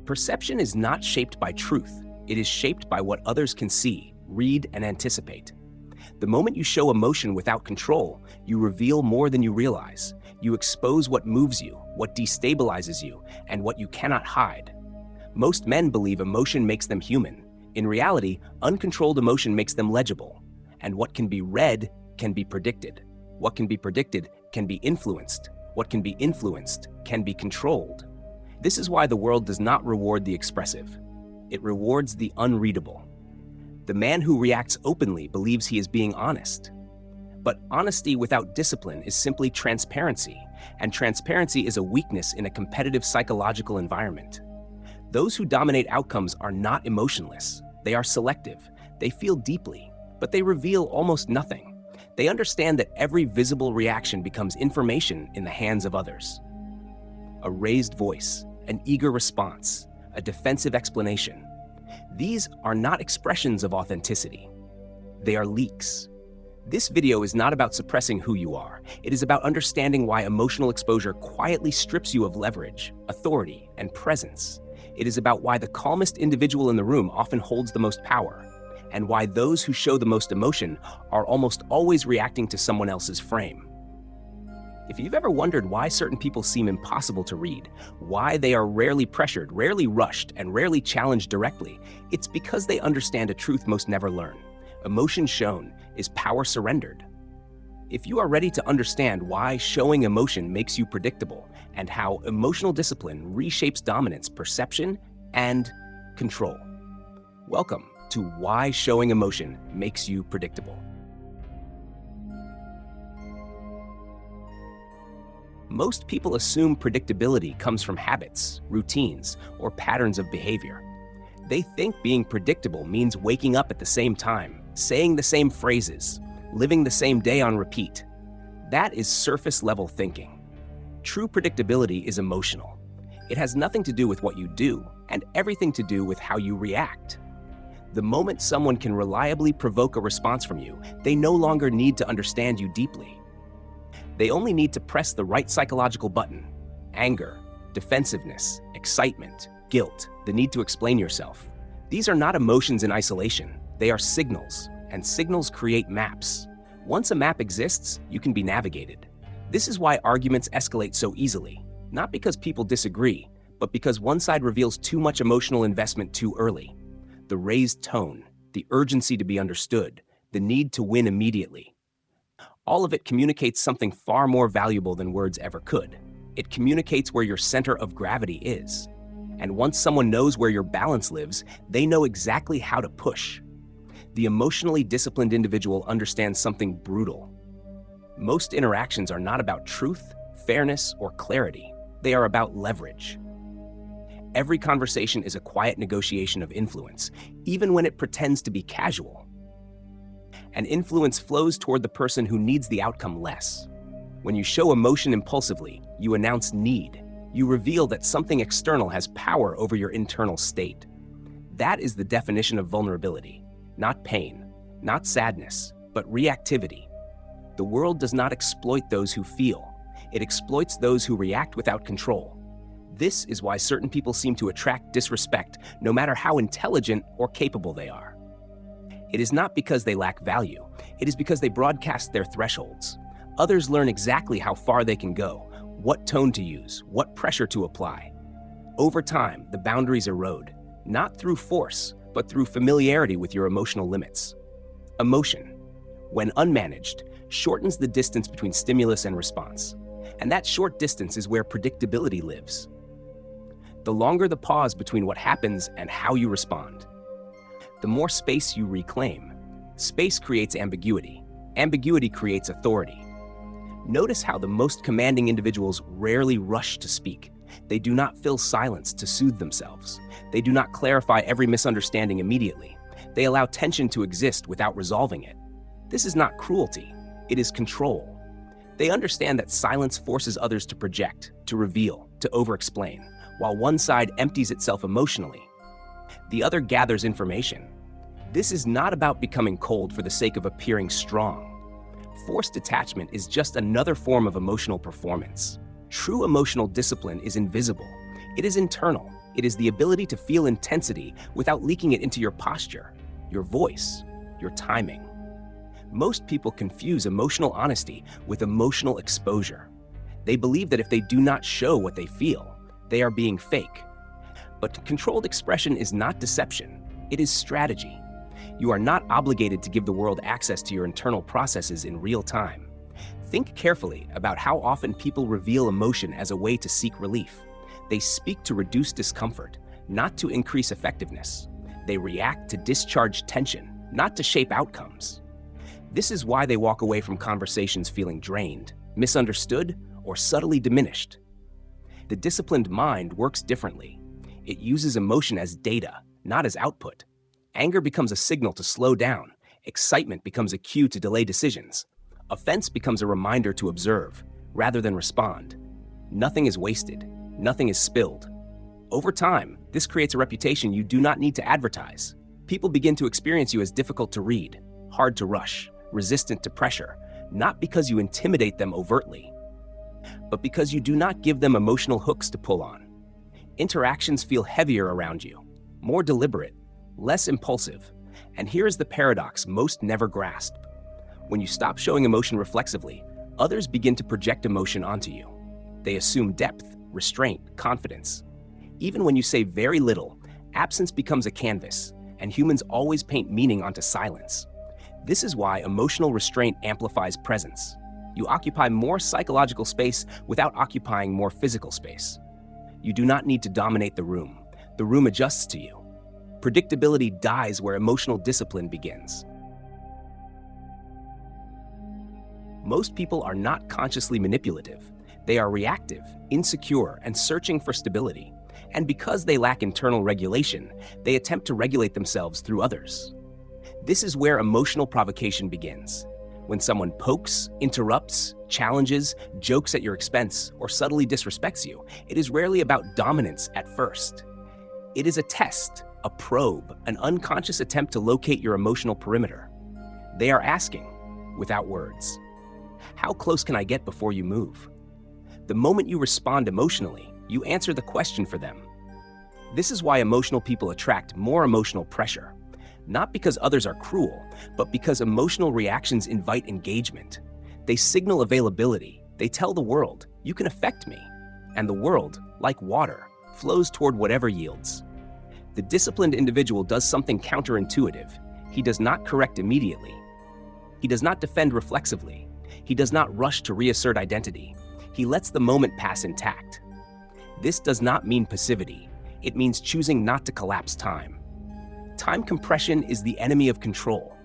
Perception is not shaped by truth. It is shaped by what others can see, read, and anticipate. The moment you show emotion without control, you reveal more than you realize. You expose what moves you, what destabilizes you, and what you cannot hide. Most men believe emotion makes them human. In reality, uncontrolled emotion makes them legible. And what can be read can be predicted. What can be predicted can be influenced. What can be influenced can be controlled. This is why the world does not reward the expressive. It rewards the unreadable. The man who reacts openly believes he is being honest. But honesty without discipline is simply transparency, and transparency is a weakness in a competitive psychological environment. Those who dominate outcomes are not emotionless. They are selective. They feel deeply, but they reveal almost nothing. They understand that every visible reaction becomes information in the hands of others. A raised voice, an eager response, a defensive explanation. These are not expressions of authenticity. They are leaks. This video is not about suppressing who you are. It is about understanding why emotional exposure quietly strips you of leverage, authority, and presence. It is about why the calmest individual in the room often holds the most power, and why those who show the most emotion are almost always reacting to someone else's frame. If you've ever wondered why certain people seem impossible to read, why they are rarely pressured, rarely rushed, and rarely challenged directly, it's because they understand a truth most never learn. Emotion shown is power surrendered. If you are ready to understand why showing emotion makes you predictable and how emotional discipline reshapes dominance, perception, and control, welcome to Why Showing Emotion Makes You Predictable. Most people assume predictability comes from habits, routines, or patterns of behavior. They think being predictable means waking up at the same time, saying the same phrases, living the same day on repeat. That is surface-level thinking. True predictability is emotional. It has nothing to do with what you do and everything to do with how you react. The moment someone can reliably provoke a response from you, they no longer need to understand you deeply. They only need to press the right psychological button: anger, defensiveness, excitement, guilt, the need to explain yourself. These are not emotions in isolation. They are signals, and signals create maps. Once a map exists, you can be navigated. This is why arguments escalate so easily, not because people disagree, but because one side reveals too much emotional investment too early. The raised tone, the urgency to be understood, the need to win immediately. All of it communicates something far more valuable than words ever could. It communicates where your center of gravity is. And once someone knows where your balance lives, they know exactly how to push. The emotionally disciplined individual understands something brutal. Most interactions are not about truth, fairness, or clarity. They are about leverage. Every conversation is a quiet negotiation of influence, even when it pretends to be casual. And influence flows toward the person who needs the outcome less. When you show emotion impulsively, you announce need. You reveal that something external has power over your internal state. That is the definition of vulnerability. Not pain, not sadness, but reactivity. The world does not exploit those who feel. It exploits those who react without control. This is why certain people seem to attract disrespect, no matter how intelligent or capable they are. It is not because they lack value. It is because they broadcast their thresholds. Others learn exactly how far they can go, what tone to use, what pressure to apply. Over time, the boundaries erode, not through force, but through familiarity with your emotional limits. Emotion, when unmanaged, shortens the distance between stimulus and response. And that short distance is where predictability lives. The longer the pause between what happens and how you respond, the more space you reclaim. Space creates ambiguity. Ambiguity creates authority. Notice how the most commanding individuals rarely rush to speak. They do not fill silence to soothe themselves. They do not clarify every misunderstanding immediately. They allow tension to exist without resolving it. This is not cruelty. It is control. They understand that silence forces others to project, to reveal, to over-explain, while one side empties itself emotionally. The other gathers information. This is not about becoming cold for the sake of appearing strong. Forced detachment is just another form of emotional performance. True emotional discipline is invisible. It is internal. It is the ability to feel intensity without leaking it into your posture, your voice, your timing. Most people confuse emotional honesty with emotional exposure. They believe that if they do not show what they feel, they are being fake. But controlled expression is not deception, it is strategy. You are not obligated to give the world access to your internal processes in real time. Think carefully about how often people reveal emotion as a way to seek relief. They speak to reduce discomfort, not to increase effectiveness. They react to discharge tension, not to shape outcomes. This is why they walk away from conversations feeling drained, misunderstood, or subtly diminished. The disciplined mind works differently. It uses emotion as data, not as output. Anger becomes a signal to slow down. Excitement becomes a cue to delay decisions. Offense becomes a reminder to observe, rather than respond. Nothing is wasted. Nothing is spilled. Over time, this creates a reputation you do not need to advertise. People begin to experience you as difficult to read, hard to rush, resistant to pressure, not because you intimidate them overtly, but because you do not give them emotional hooks to pull on. Interactions feel heavier around you, more deliberate, less impulsive. And here is the paradox most never grasp. When you stop showing emotion reflexively, others begin to project emotion onto you. They assume depth, restraint, confidence. Even when you say very little, absence becomes a canvas, and humans always paint meaning onto silence. This is why emotional restraint amplifies presence. You occupy more psychological space without occupying more physical space. You do not need to dominate the room. The room adjusts to you. Predictability dies where emotional discipline begins. Most people are not consciously manipulative. They are reactive, insecure, and searching for stability. And because they lack internal regulation, they attempt to regulate themselves through others. This is where emotional provocation begins. When someone pokes, interrupts, challenges, jokes at your expense, or subtly disrespects you, it is rarely about dominance at first. It is a test, a probe, an unconscious attempt to locate your emotional perimeter. They are asking, without words, how close can I get before you move? The moment you respond emotionally, you answer the question for them. This is why emotional people attract more emotional pressure. Not because others are cruel, but because emotional reactions invite engagement. They signal availability. They tell the world, you can affect me. And the world, like water, flows toward whatever yields. The disciplined individual does something counterintuitive. He does not correct immediately. He does not defend reflexively. He does not rush to reassert identity. He lets the moment pass intact. This does not mean passivity. It means choosing not to collapse time. Time compression is the enemy of control.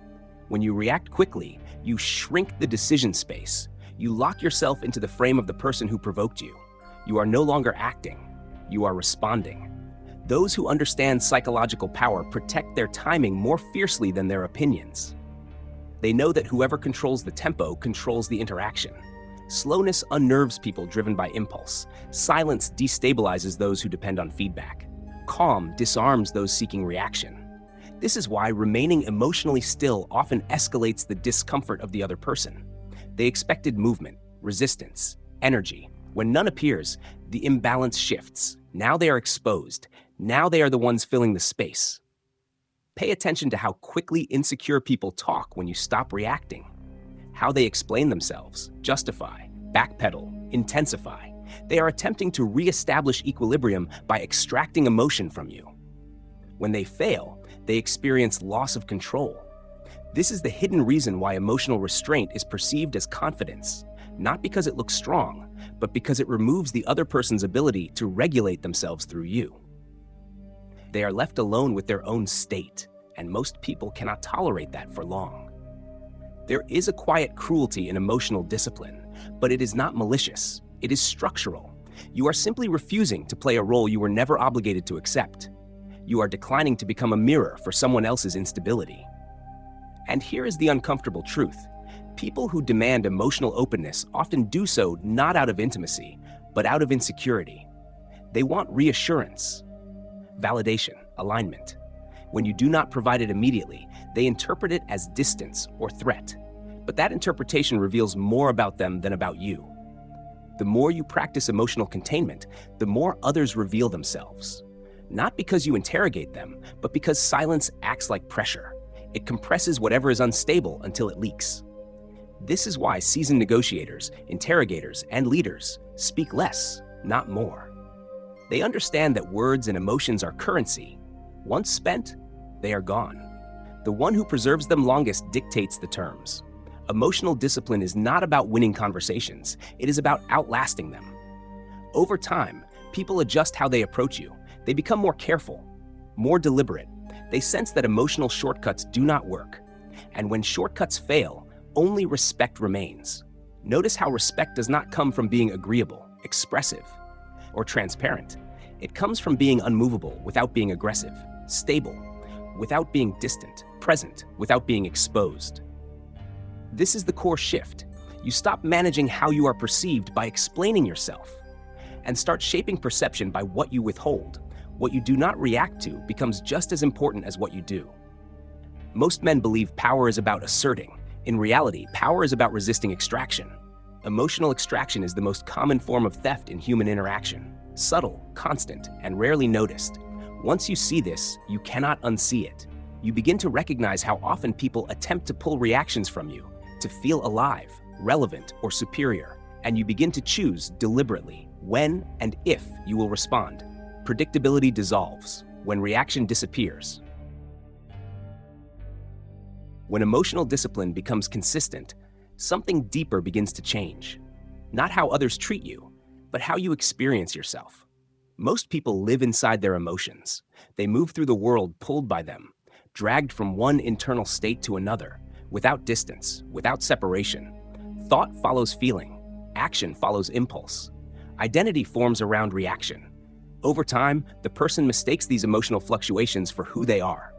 When you react quickly, you shrink the decision space. You lock yourself into the frame of the person who provoked you. You are no longer acting. You are responding. Those who understand psychological power protect their timing more fiercely than their opinions. They know that whoever controls the tempo controls the interaction. Slowness unnerves people driven by impulse. Silence destabilizes those who depend on feedback. Calm disarms those seeking reaction. This is why remaining emotionally still often escalates the discomfort of the other person. They expected movement, resistance, energy. When none appears, the imbalance shifts. Now they are exposed. Now they are the ones filling the space. Pay attention to how quickly insecure people talk when you stop reacting. How they explain themselves, justify, backpedal, intensify. They are attempting to reestablish equilibrium by extracting emotion from you. When they fail, they experience loss of control. This is the hidden reason why emotional restraint is perceived as confidence, not because it looks strong, but because it removes the other person's ability to regulate themselves through you. They are left alone with their own state, and most people cannot tolerate that for long. There is a quiet cruelty in emotional discipline, but it is not malicious. It is structural. You are simply refusing to play a role you were never obligated to accept. You are declining to become a mirror for someone else's instability. And here is the uncomfortable truth. People who demand emotional openness often do so not out of intimacy, but out of insecurity. They want reassurance, validation, alignment. When you do not provide it immediately, they interpret it as distance or threat. But that interpretation reveals more about them than about you. The more you practice emotional containment, the more others reveal themselves. Not because you interrogate them, but because silence acts like pressure. It compresses whatever is unstable until it leaks. This is why seasoned negotiators, interrogators, and leaders speak less, not more. They understand that words and emotions are currency. Once spent, they are gone. The one who preserves them longest dictates the terms. Emotional discipline is not about winning conversations. It is about outlasting them. Over time, people adjust how they approach you. They become more careful, more deliberate. They sense that emotional shortcuts do not work. And when shortcuts fail, only respect remains. Notice how respect does not come from being agreeable, expressive, or transparent. It comes from being unmovable without being aggressive, stable without being distant, present without being exposed. This is the core shift. You stop managing how you are perceived by explaining yourself, and start shaping perception by what you withhold. What you do not react to becomes just as important as what you do. Most men believe power is about asserting. In reality, power is about resisting extraction. Emotional extraction is the most common form of theft in human interaction. Subtle, constant, and rarely noticed. Once you see this, you cannot unsee it. You begin to recognize how often people attempt to pull reactions from you, to feel alive, relevant, or superior, and you begin to choose deliberately when and if you will respond. Predictability dissolves when reaction disappears. When emotional discipline becomes consistent, something deeper begins to change. Not how others treat you, but how you experience yourself. Most people live inside their emotions. They move through the world pulled by them, dragged from one internal state to another, without distance, without separation. Thought follows feeling, action follows impulse. Identity forms around reaction. Over time, the person mistakes these emotional fluctuations for who they are.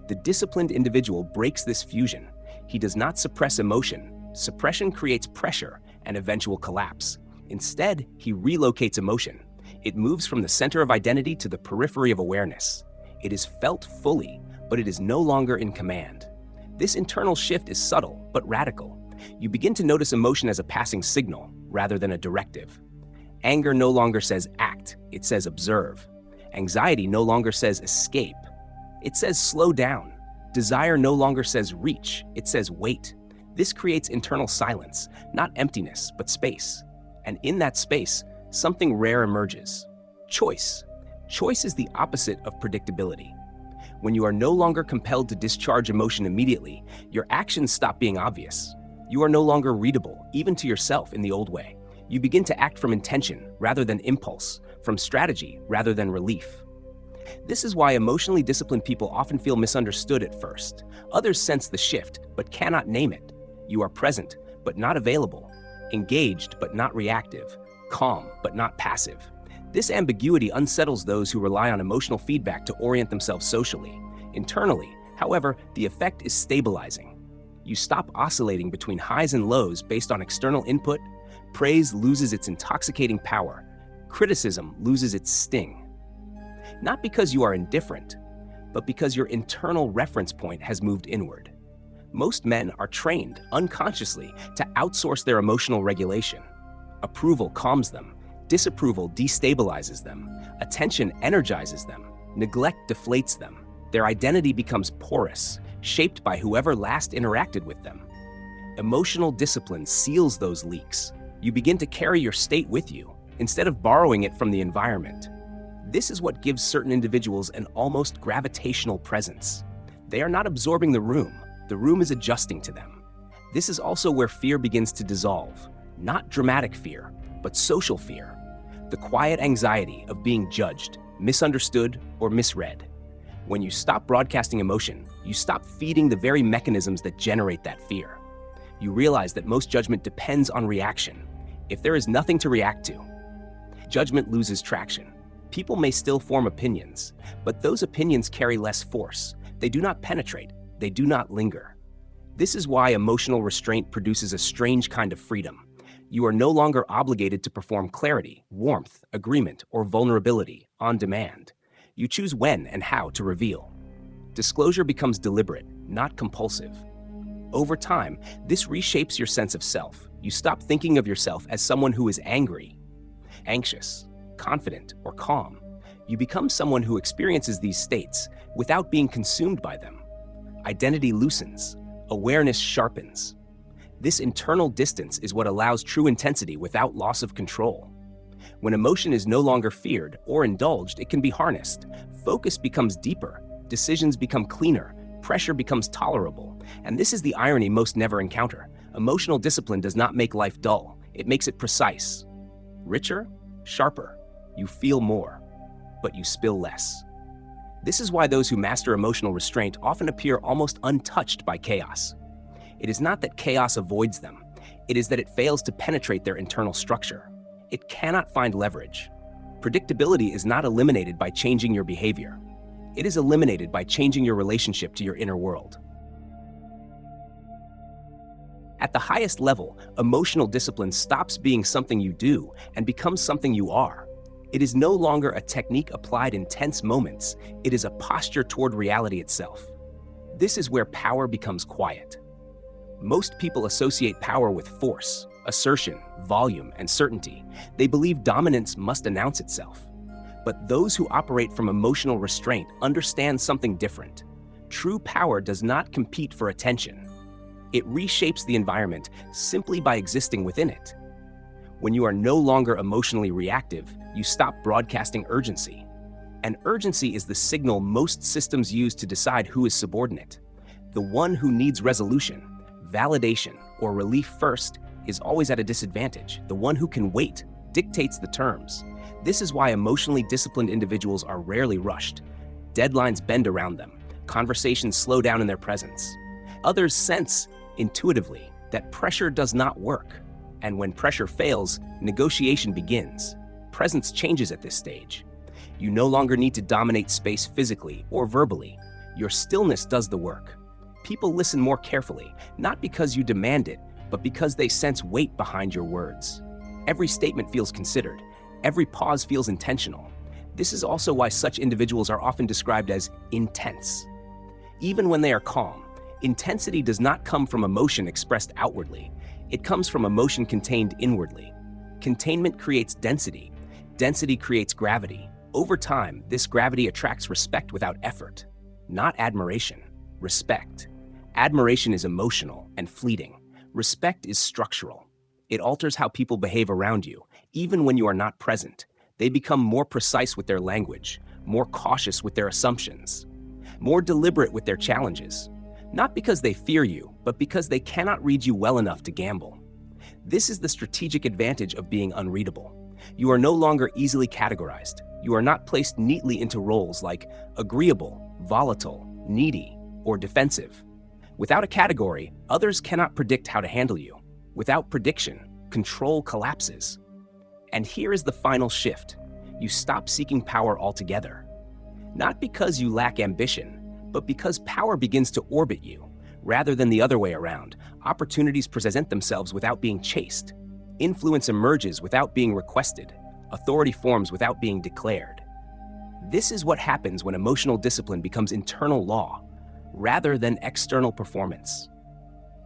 The disciplined individual breaks this fusion. He does not suppress emotion. Suppression creates pressure and eventual collapse. Instead, he relocates emotion. It moves from the center of identity to the periphery of awareness. It is felt fully, but it is no longer in command. This internal shift is subtle, but radical. You begin to notice emotion as a passing signal, rather than a directive. Anger no longer says act, it says observe. Anxiety no longer says escape, it says slow down. Desire no longer says reach, it says wait. This creates internal silence, not emptiness, but space. And in that space, something rare emerges. Choice. Choice is the opposite of predictability. When you are no longer compelled to discharge emotion immediately, your actions stop being obvious. You are no longer readable, even to yourself in the old way. You begin to act from intention rather than impulse, from strategy rather than relief. This is why emotionally disciplined people often feel misunderstood at first. Others sense the shift, but cannot name it. You are present, but not available. Engaged, but not reactive. Calm, but not passive. This ambiguity unsettles those who rely on emotional feedback to orient themselves socially. Internally, however, the effect is stabilizing. You stop oscillating between highs and lows based on external input. Praise loses its intoxicating power. Criticism loses its sting. Not because you are indifferent, but because your internal reference point has moved inward. Most men are trained unconsciously to outsource their emotional regulation. Approval calms them. Disapproval destabilizes them. Attention energizes them. Neglect deflates them. Their identity becomes porous, shaped by whoever last interacted with them. Emotional discipline seals those leaks. You begin to carry your state with you, instead of borrowing it from the environment. This is what gives certain individuals an almost gravitational presence. They are not absorbing the room is adjusting to them. This is also where fear begins to dissolve. Not dramatic fear, but social fear. The quiet anxiety of being judged, misunderstood, or misread. When you stop broadcasting emotion, you stop feeding the very mechanisms that generate that fear. You realize that most judgment depends on reaction. If there is nothing to react to, judgment loses traction. People may still form opinions, but those opinions carry less force. They do not penetrate. They do not linger. This is why emotional restraint produces a strange kind of freedom. You are no longer obligated to perform clarity, warmth, agreement, or vulnerability on demand. You choose when and how to reveal. Disclosure becomes deliberate, not compulsive. Over time, this reshapes your sense of self. You stop thinking of yourself as someone who is angry, anxious, confident, or calm. You become someone who experiences these states without being consumed by them. Identity loosens, awareness sharpens. This internal distance is what allows true intensity without loss of control. When emotion is no longer feared or indulged, it can be harnessed. Focus becomes deeper, decisions become cleaner, pressure becomes tolerable. And this is the irony most never encounter. Emotional discipline does not make life dull, it makes it precise. Richer, sharper. You feel more, but you spill less. This is why those who master emotional restraint often appear almost untouched by chaos. It is not that chaos avoids them, it is that it fails to penetrate their internal structure. It cannot find leverage. Predictability is not eliminated by changing your behavior. It is eliminated by changing your relationship to your inner world. At the highest level, emotional discipline stops being something you do and becomes something you are. It is no longer a technique applied in tense moments, it is a posture toward reality itself. This is where power becomes quiet. Most people associate power with force, assertion, volume, and certainty. They believe dominance must announce itself. But those who operate from emotional restraint understand something different. True power does not compete for attention. It reshapes the environment simply by existing within it. When you are no longer emotionally reactive, you stop broadcasting urgency. And urgency is the signal most systems use to decide who is subordinate. The one who needs resolution, validation, or relief first is always at a disadvantage. The one who can wait dictates the terms. This is why emotionally disciplined individuals are rarely rushed. Deadlines bend around them. Conversations slow down in their presence. Others sense intuitively that pressure does not work. And when pressure fails, negotiation begins. Presence changes at this stage. You no longer need to dominate space physically or verbally. Your stillness does the work. People listen more carefully, not because you demand it, but because they sense weight behind your words. Every statement feels considered. Every pause feels intentional. This is also why such individuals are often described as intense. Even when they are calm, intensity does not come from emotion expressed outwardly. It comes from emotion contained inwardly. Containment creates density. Density creates gravity. Over time, this gravity attracts respect without effort. Not admiration, respect. Admiration is emotional and fleeting. Respect is structural. It alters how people behave around you, even when you are not present. They become more precise with their language, more cautious with their assumptions, more deliberate with their challenges. Not because they fear you, but because they cannot read you well enough to gamble. This is the strategic advantage of being unreadable. You are no longer easily categorized. You are not placed neatly into roles like agreeable, volatile, needy, or defensive. Without a category, others cannot predict how to handle you. Without prediction, control collapses. And here is the final shift. You stop seeking power altogether. Not because you lack ambition, but because power begins to orbit you. Rather than the other way around, opportunities present themselves without being chased. Influence emerges without being requested. Authority forms without being declared. This is what happens when emotional discipline becomes internal law, rather than external performance.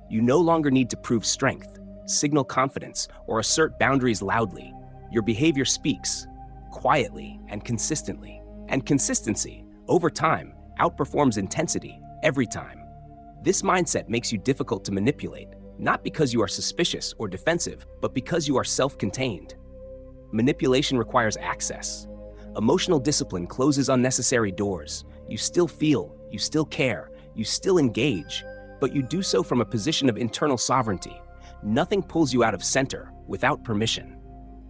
You no longer need to prove strength, signal confidence, or assert boundaries loudly. Your behavior speaks, quietly and consistently. And consistency, over time, outperforms intensity every time. This mindset makes you difficult to manipulate, not because you are suspicious or defensive, but because you are self-contained. Manipulation requires access. Emotional discipline closes unnecessary doors. You still feel, you still care, you still engage, but you do so from a position of internal sovereignty. Nothing pulls you out of center without permission.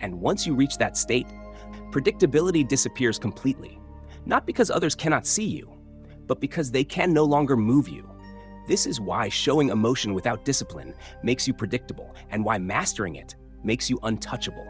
And once you reach that state, predictability disappears completely. Not because others cannot see you, but because they can no longer move you. This is why showing emotion without discipline makes you predictable, and why mastering it makes you untouchable.